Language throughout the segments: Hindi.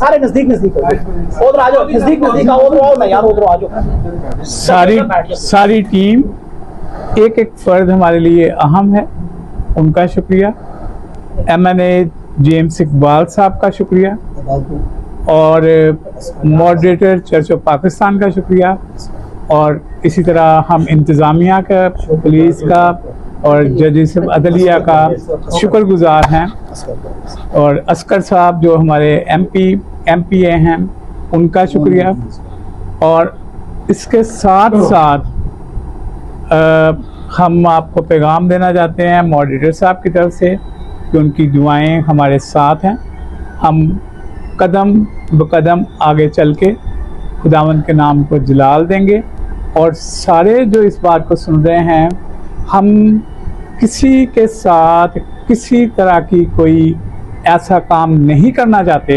सारे नजदीक नजदीक उधर आ जाओ, नजदीक नजदीक आओ, उधर आओ ना यार, उधर आ जाओ। सारी टीम, एक एक फर्द हमारे लिए अहम है, उनका शुक्रिया। MNA जेम्स इकबाल साहब का शुक्रिया और मॉडरेटर चर्च ऑफ पाकिस्तान का शुक्रिया, और इसी तरह हम इंतज़ामिया का, पुलिस का और जजेस अदलिया का शुक्रगुजार हैं, और अस्कर साहब जो हमारे MPA हैं उनका शुक्रिया। और इसके साथ साथ हम आपको पैगाम देना चाहते हैं मॉडरेटर साहब की तरफ से कि उनकी दुआएं हमारे साथ हैं। हम कदम ब कदम आगे चल के खुदावंद के नाम को जलाल देंगे, और सारे जो इस बात को सुन रहे हैं, हम किसी के साथ किसी तरह की कोई ऐसा काम नहीं करना चाहते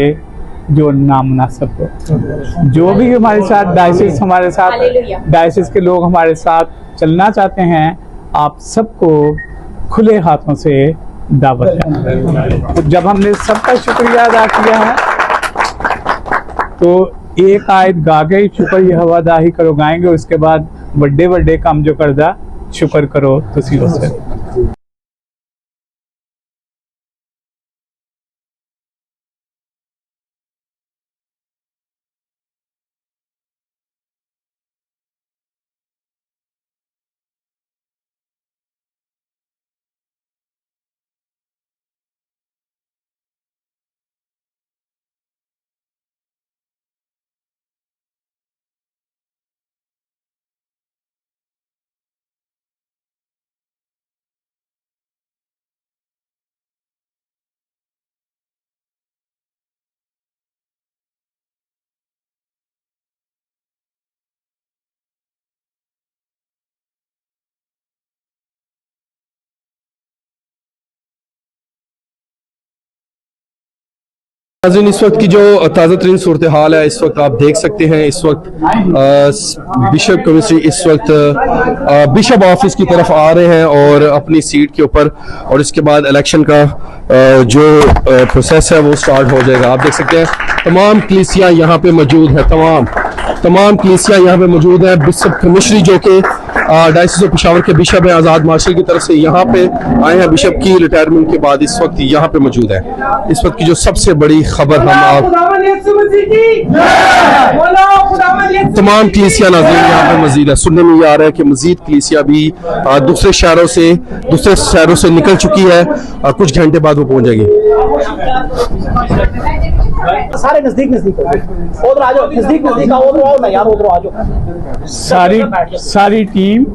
जो नामुनासिब हो। जो भी हमारे साथ डायसिस, हमारे साथ डायसिस के लोग हमारे साथ चलना चाहते हैं, आप सबको खुले हाथों से दावत है। जब हमने सबका शुक्रिया अदा किया है तो एक आयत गा के शुक्र ये हवादाही करो गाएंगे, उसके बाद बड़े बड़े काम जो करदा शुक्र करो तुसी उसे। नाज़रीन, इस वक्त की जो ताज़ा तरीन सूरत हाल है, इस वक्त आप देख सकते हैं, इस वक्त बिशप कमिश्नरी इस वक्त बिशप ऑफिस की तरफ आ रहे हैं और अपनी सीट के ऊपर, और इसके बाद इलेक्शन का जो प्रोसेस है वो स्टार्ट हो जाएगा। आप देख सकते हैं तमाम कलीसिया यहाँ पे मौजूद है, तमाम कलीसिया यहाँ पे मौजूद है। बिशप कमिश्नरी जो कि डायसिस ऑफ पेशावर के बिशप है आज़ाद मार्शल की तरफ से यहाँ पे आए हैं, बिशप की रिटायरमेंट के बाद इस वक्त यहाँ पे मौजूद है। इस वक्त की जो सबसे बड़ी खबर हम आप तमाम कलीसिया नाज़रीन यहाँ पे मजीद है। सुनने में ये आ रहा है कि मजीद कलीसिया भी दूसरे शहरों से निकल चुकी है, कुछ घंटे बाद वो पहुंच जाएगी। सारे नजदीक नजदीक उधर आ जाओ, नजदीक नजदीक आओ, उधर आओ ना यार, उधर आ जाओ। सारी टीम,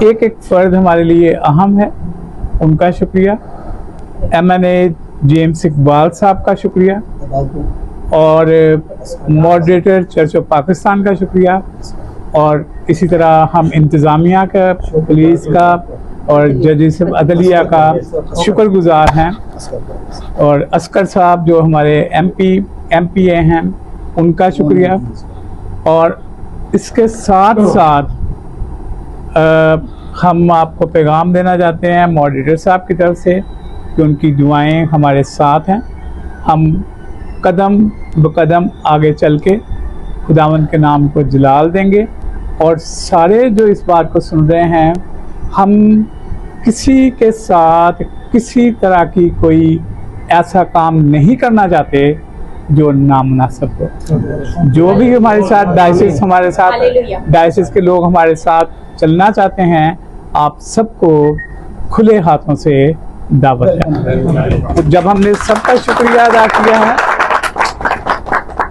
एक एक फर्द हमारे लिए अहम है, उनका शुक्रिया। MNA जेम्स इकबाल साहब का शुक्रिया और मॉडरेटर चर्च ऑफ पाकिस्तान का शुक्रिया, और इसी तरह हम इंतज़ामिया का, पुलिस का और जजेस अदलिया का शुक्रगुजार हैं, और अस्कर साहब जो हमारे MPA हैं उनका शुक्रिया। और इसके साथ साथ हम आपको पैगाम देना चाहते हैं मॉडरेटर साहब की तरफ से कि उनकी दुआएं हमारे साथ हैं। हम कदम ब कदम आगे चल के खुदावंद के नाम को जलाल देंगे, और सारे जो इस बात को सुन रहे हैं, हम किसी के साथ किसी तरह की कोई ऐसा काम नहीं करना चाहते जो नामुनासिब हो। जो भी हमारे साथ डायसिस, हमारे साथ डायसिस के लोग हमारे साथ चलना चाहते हैं, आप सबको खुले हाथों से दावत है। जब हमने सबका शुक्रिया अदा किया है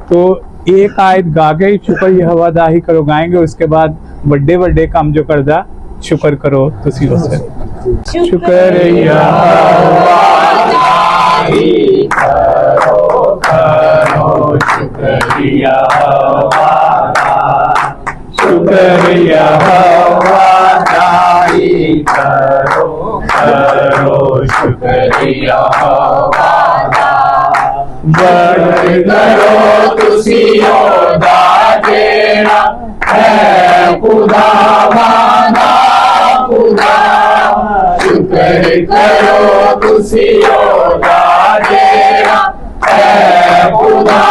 तो एक आयत गा के शुक्र ये हवादाही करो गाएंगे, उसके बाद बड़े बड़े काम जो करदा शुक्र करो तुसी उसे। शुक्रिया शुक्रिया शुक्रिया करो शुक्रिया करो तुसी ओदा जेड़ा है खुदावंदा खुदा। शुक्र करो तुसी ओदा जेड़ा है खुदा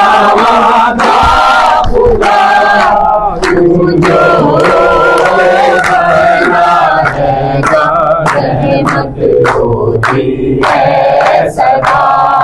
होती है सदा।